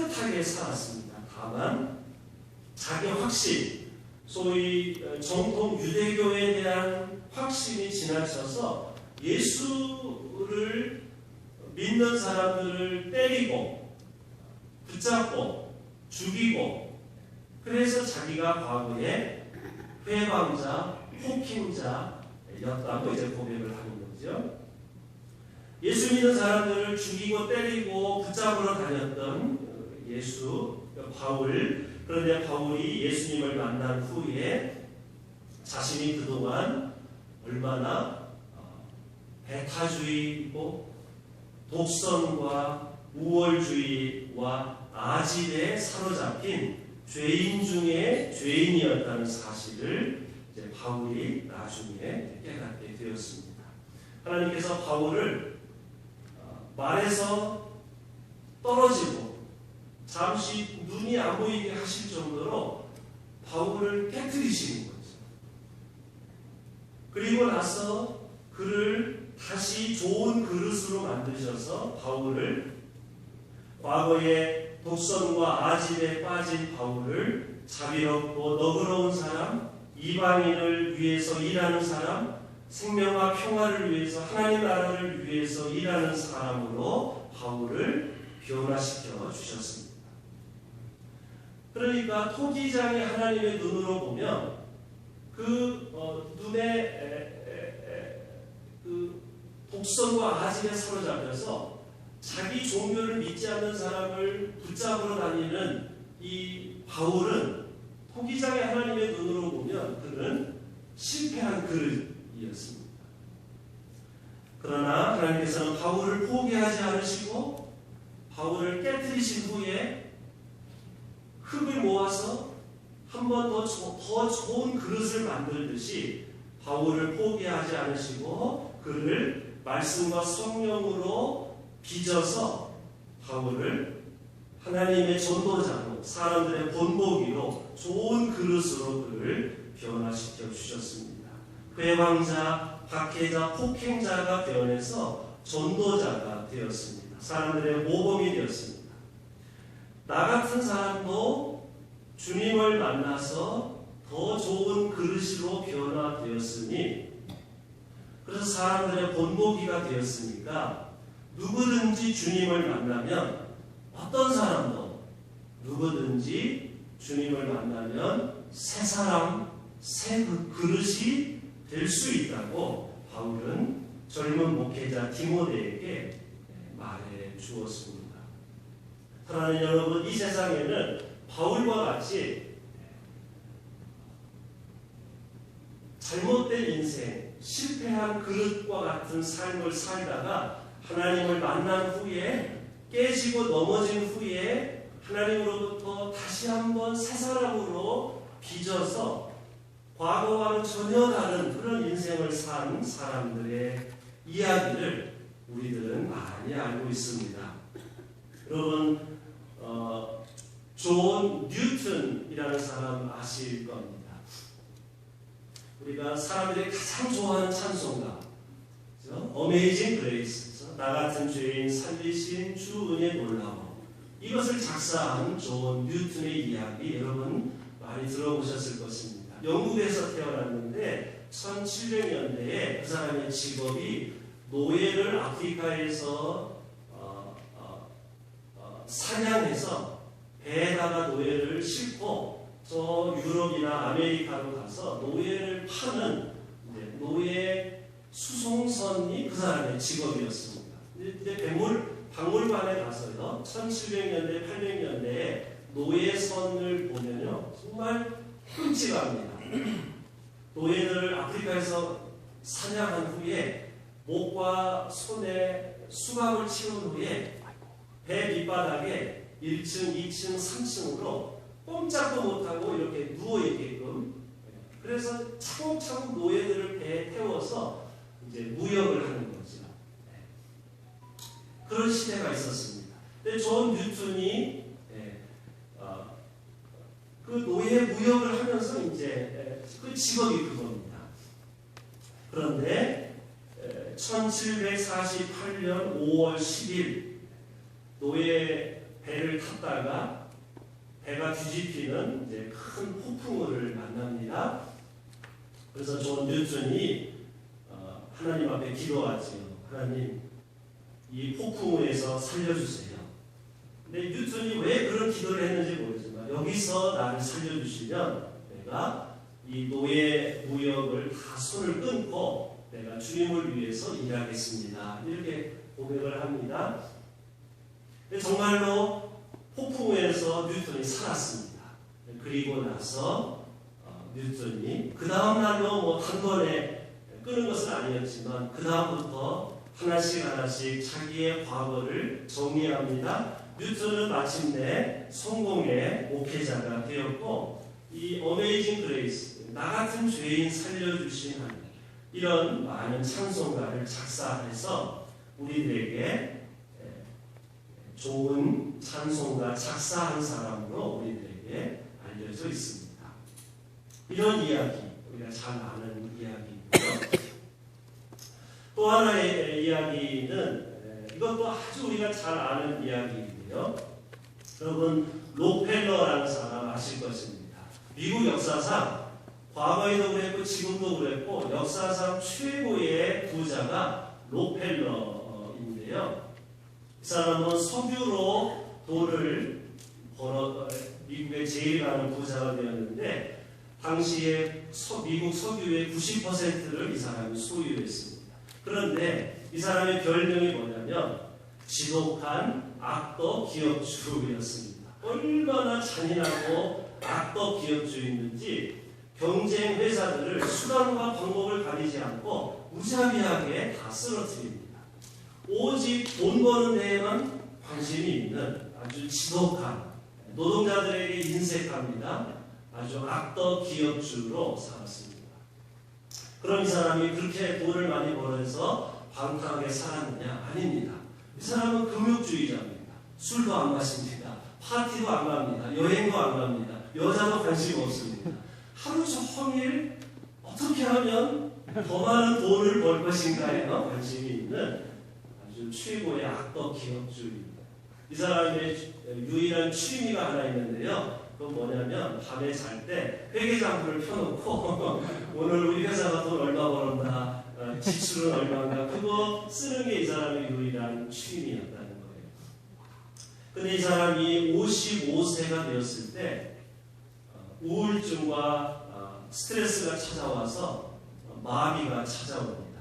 깨끗하게 살았습니다. 다만 자기 확신, 소위 정통 유대교에 대한 확신이 지나쳐서 예수를 믿는 사람들을 때리고 붙잡고 죽이고, 그래서 자기가 과거에 회방자, 폭행자였다고 이제 고백을 하는 거죠. 예수 믿는 사람들을 죽이고 때리고 붙잡으러 다녔던 예수, 바울. 그런데 바울이 예수님을 만난 후에 자신이 그동안 얼마나 배타주의이고 독선과 우월주의와 아집에 사로잡힌 죄인 중에 죄인이었다는 사실을 이제 바울이 나중에 깨닫게 되었습니다. 하나님께서 바울을 말에서 떨어지고 잠시 눈이 안 보이게 하실 정도로 바울을 깨뜨리시는 거죠. 그리고 나서 그를 다시 좋은 그릇으로 만드셔서 바울을, 과거에 독선과 아집에 빠진 바울을 자비롭고 너그러운 사람, 이방인을 위해서 일하는 사람, 생명과 평화를 위해서, 하나님 나라를 위해서 일하는 사람으로 바울을 변화시켜 주셨습니다. 그러니까 토기장이 하나님의 눈으로 보면 그 눈에 그 독선과 아집에 사로잡혀서 자기 종교를 믿지 않는 사람을 붙잡으러 다니는 이 바울은 토기장의 하나님의 눈으로 보면 그는 실패한 그릇이었습니다. 그러나 하나님께서는 바울을 포기하지 않으시고 바울을 깨뜨리신 후에 흙을 모아서 한 번 더 좋은 그릇을 만들듯이 바울을 포기하지 않으시고 그를 말씀과 성령으로 빚어서 바울을 하나님의 전도자로, 사람들의 본보기로, 좋은 그릇으로 그를 변화시켜 주셨습니다. 회방자, 박해자, 폭행자가 변해서 전도자가 되었습니다. 사람들의 모범이 되었습니다. 나 같은 사람도 주님을 만나서 더 좋은 그릇으로 변화되었으니, 그래서 사람들의 본보기가 되었으니까 누구든지 주님을 만나면, 어떤 사람도 누구든지 주님을 만나면 새 사람, 새 그릇이 될 수 있다고 바울은 젊은 목회자 디모데에게 말해 주었습니다. 사랑하는 여러분, 이 세상에는 바울과 같이 잘못된 인생, 실패한 그릇과 같은 삶을 살다가 하나님을 만난 후에, 깨지고 넘어진 후에 하나님으로부터 다시 한번 새 사람으로 빚어서 과거와는 전혀 다른 그런 인생을 산 사람들의 이야기를 우리들은 많이 알고 있습니다. 여러분, 존 뉴턴이라는 사람 아실 겁니다. 우리가 사람들이 가장 좋아하는 찬송가, 어메이징 그레이스, 나 같은 죄인 살리신 주 은혜 놀라워. 이것을 작사한 존 뉴턴의 이야기 여러분 많이 들어보셨을 것입니다. 영국에서 태어났는데 1700년대에 그 사람의 직업이 노예를 아프리카에서 사냥해서 배에다가 노예를 싣고 저 유럽이나 아메리카로 가서 노예를 파는 노예 수송선이 그 사람의 직업이었습니다. 이제 박물관에 가서요, 1700년대, 800년대에 노예선을 보면요, 정말 끔찍합니다. 노예들을 아프리카에서 사냥한 후에 목과 손에 수갑을 치운 후에 배 밑바닥에 1층, 2층, 3층으로 꼼짝도 못하고 이렇게 누워있게끔, 그래서 차곡차곡 노예들을 배에 태워서 이제 무역을 하는 거죠. 그런 시대가 있었습니다. 근데 존 뉴턴이 그 노예 무역을 하면서 이제 그 직업이 그겁니다. 그런데 1748년 5월 10일 노예 배를 탔다가 배가 뒤집히는 이제 큰 폭풍우를 만납니다. 그래서 존 뉴턴이 하나님 앞에 기도하지요. 하나님, 이 폭풍우에서 살려주세요. 근데 뉴턴이 왜 그런 기도를 했는지 모르지만 여기서 나를 살려주시면 내가 이 노예 무역을 다 손을 끊고 내가 주님을 위해서 일하겠습니다. 이렇게 고백을 합니다. 정말로 폭풍우에서 뉴턴이 살았습니다. 그리고 나서 뉴턴이 그 다음 날로 뭐 단번에 끄는 것은 아니었지만 그 다음부터 하나씩 하나씩 자기의 과거를 정리합니다. 뉴턴은 마침내 성공의 목회자가 되었고 이 어메이징 그레이스, 나 같은 죄인 살려주신 하나님, 이런 많은 찬송가를 작사해서 우리들에게 좋은 찬송가 작사한 사람으로 우리들에게 알려져 있습니다. 이런 이야기, 우리가 잘 아는 이야기고요. 또 하나의 이야기는 이것도 아주 우리가 잘 아는 이야기인데요. 여러분, 록펠러라는 사람 아실 것입니다. 미국 역사상 과거에도 그랬고 지금도 그랬고 역사상 최고의 부자가 록펠러인데요. 이 사람은 석유로 돈을 벌어 미국의 제일 많은 부자가 되었는데 당시에 미국 석유의 90%를 이 사람이 소유했습니다. 그런데 이 사람의 별명이 뭐냐면 지독한 악덕 기업주였습니다. 얼마나 잔인하고 악덕 기업주였는지 경쟁 회사들을 수단과 방법을 가리지 않고 무자비하게 다 쓰러뜨립니다. 오직 돈 버는 데에만 관심이 있는 아주 지독한, 노동자들에게 인색합니다. 아주 악덕 기업주로 살았습니다. 그럼 이 사람이 그렇게 돈을 많이 벌어서 방탕하게 살았느냐? 아닙니다. 이 사람은 금욕주의자입니다. 술도 안 마십니다. 파티도 안 갑니다. 여행도 안 갑니다. 여자도 관심 없습니다. 하루 종일 어떻게 하면 더 많은 돈을 벌 것인가에 관심이 있는 아주 최고의 악덕 기업주의입니다. 이 사람의 유일한 취미가 하나 있는데요. 그건 뭐냐면 밤에 잘 때 회계장부를 펴놓고 오늘 우리 회사가 돈 얼마 벌었나, 지출은 얼마인가, 그거 쓰는 게 이 사람의 유일한 취미였다는 거예요. 근데 이 사람이 55세가 되었을 때 우울증과 스트레스가 찾아와서 마비가 찾아옵니다.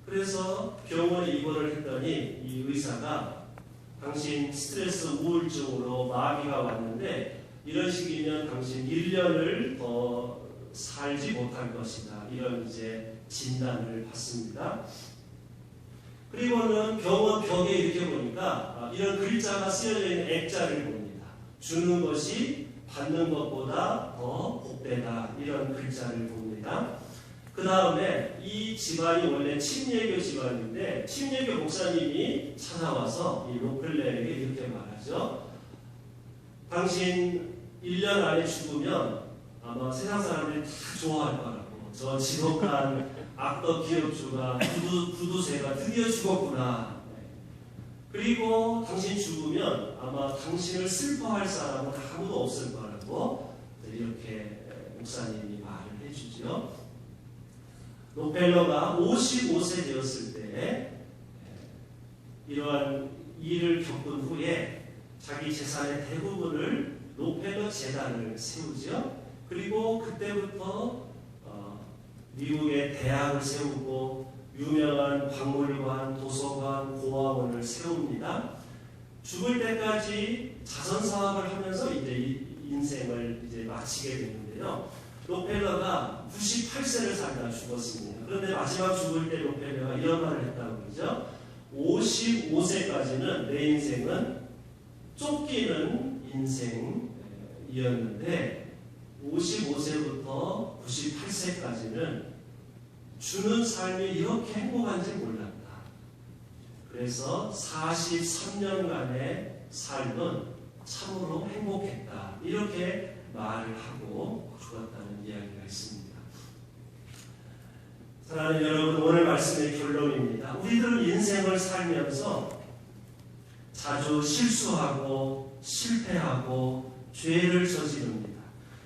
그래서 병원에 입원을 했더니 이 의사가 당신 스트레스 우울증으로 마비가 왔는데 이런 식이면 당신 1년을 더 살지 못할 것이다. 이런 이제 진단을 받습니다. 그리고는 병원 벽에 이렇게 보니까 이런 글자가 쓰여져 있는 액자를 봅니다. 주는 것이 받는 것보다 더 복되다. 이런 글자를 봅니다. 그 다음에 이 집안이 원래 침례교 집안인데 침례교 목사님이 찾아와서 이 록펠러에게 이렇게 말하죠. 당신 1년 안에 죽으면 아마 세상 사람들이 다 좋아할 거라고. 저 지독한 악덕 기업주가 구두쇠가 드디어 죽었구나. 그리고 당신 죽으면 아마 당신을 슬퍼할 사람은 아무도 없을 거라고 이렇게 목사님이 말을 해주죠. 록펠러가 55세 되었을 때 이러한 일을 겪은 후에 자기 재산의 대부분을 록펠러 재단을 세우죠. 그리고 그때부터 미국의 대학을 세우고 유명한 박물관, 도서관, 고아원을 세웁니다. 죽을 때까지 자선 사업을 하면서 이제 인생을 이제 마치게 되는데요. 록펠러가 98세를 살다 죽었습니다. 그런데 마지막 죽을 때 록펠러가 이런 말을 했다고 그러죠. 55세까지는 내 인생은 쫓기는 인생이었는데 55세부터 98세까지는 주는 삶이 이렇게 행복한지 몰랐다. 그래서 43년간의 삶은 참으로 행복했다. 이렇게 말을 하고 죽었다는 이야기가 있습니다. 사랑하는 여러분, 오늘 말씀의 결론입니다. 우리들은 인생을 살면서 자주 실수하고 실패하고 죄를 저지릅니다.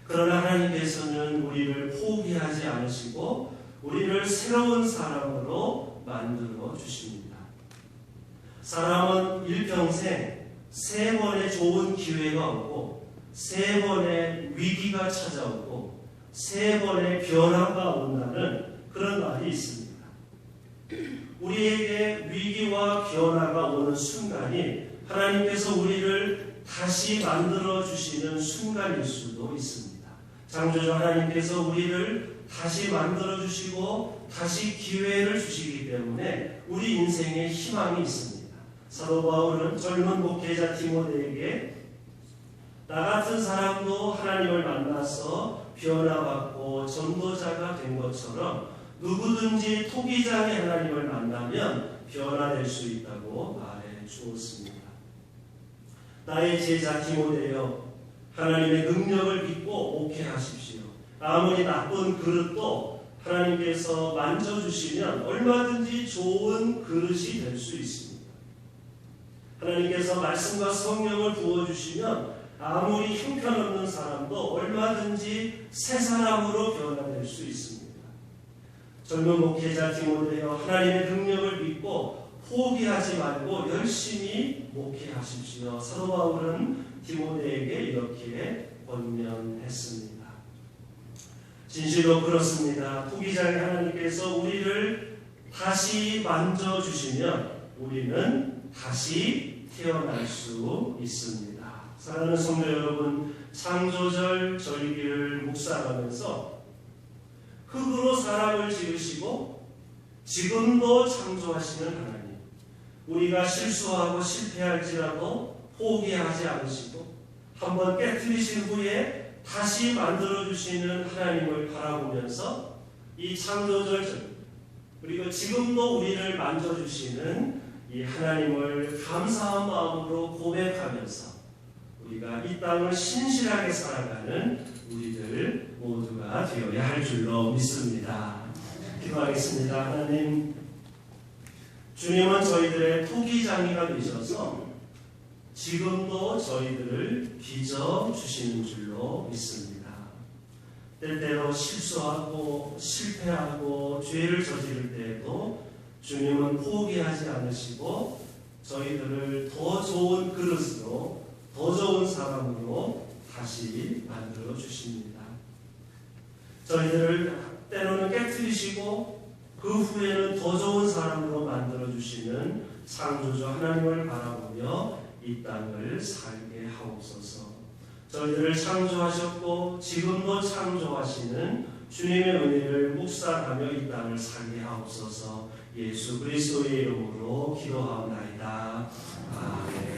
그러나 하나님께서는 우리를 포기하지 않으시고 우리를 새로운 사람으로 만들어 주십니다. 사람은 일평생 3번의 좋은 기회가 오고 3번의 위기가 찾아오고 3번의 변화가 온다는 그런 말이 있습니다. 우리에게 위기와 변화가 오는 순간이 하나님께서 우리를 다시 만들어 주시는 순간일 수도 있습니다. 창조주 하나님께서 우리를 다시 만들어 주시고 다시 기회를 주시기 때문에 우리 인생에 희망이 있습니다. 사도 바울은 젊은 목회자 디모데에게 나 같은 사람도 하나님을 만나서 변화받고 전도자가 된 것처럼 누구든지 토기장의 하나님을 만나면 변화될 수 있다고 말해 주었습니다. 나의 제자 디모데여, 하나님의 능력을 믿고 목회하십시오. 아무리 나쁜 그릇도 하나님께서 만져주시면 얼마든지 좋은 그릇이 될 수 있습니다. 하나님께서 말씀과 성령을 부어주시면 아무리 형편없는 사람도 얼마든지 새 사람으로 변화될 수 있습니다. 젊은 목회자 디모데여, 하나님의 능력을 믿고 포기하지 말고 열심히 목회하십시오. 사도 바울은 디모데에게 이렇게 권면했습니다. 진실로 그렇습니다. 토기장의 하나님께서 우리를 다시 만져주시면 우리는 다시 태어날 수 있습니다. 사랑하는 성도 여러분, 창조절 절기를 묵상하면서 흙으로 사람을 지으시고 지금도 창조하시는 하나님, 우리가 실수하고 실패할지라도 포기하지 않으시고 한번 깨트리신 후에 다시 만들어주시는 하나님을 바라보면서 이 창조절 그리고 지금도 우리를 만져주시는 이 하나님을 감사한 마음으로 고백하면서 우리가 이 땅을 신실하게 살아가는 우리들 모두가 되어야 할 줄로 믿습니다. 기도하겠습니다. 하나님, 주님은 저희들의 토기장이가 되셔서 지금도 저희들을 빚어주시는 줄로 믿습니다. 때때로 실수하고 실패하고 죄를 저지를 때에도 주님은 포기하지 않으시고 저희들을 더 좋은 그릇으로 더 좋은 사람으로 다시 만들어 주십니다. 저희들을 때로는 깨트리시고 그 후에는 더 좋은 사람으로 만들어 주시는 창조주 하나님을 바라보며 이 땅을 살게 하옵소서. 저희들을 창조하셨고 지금도 창조하시는 주님의 은혜를 묵상하며 이 땅을 살게 하옵소서. 예수 그리스도의 이름으로 기도하옵나이다. 아멘.